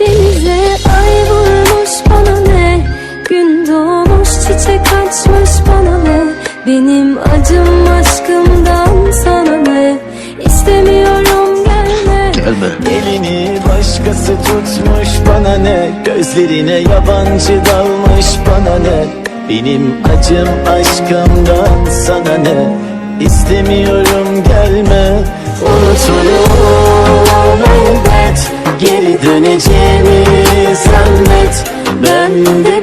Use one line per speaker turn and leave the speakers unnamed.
Denize ay vurmuş bana ne, gün doğmuş çiçek açmış bana ne. Benim acım aşkımdan sana ne, istemiyorum gelme.
Elini başkası tutmuş bana ne, gözlerine yabancı dalmış bana ne. Benim acım aşkımdan sana ne, istemiyorum gelme. Unuturum elbet, geri döneceğimi zannet. Ben de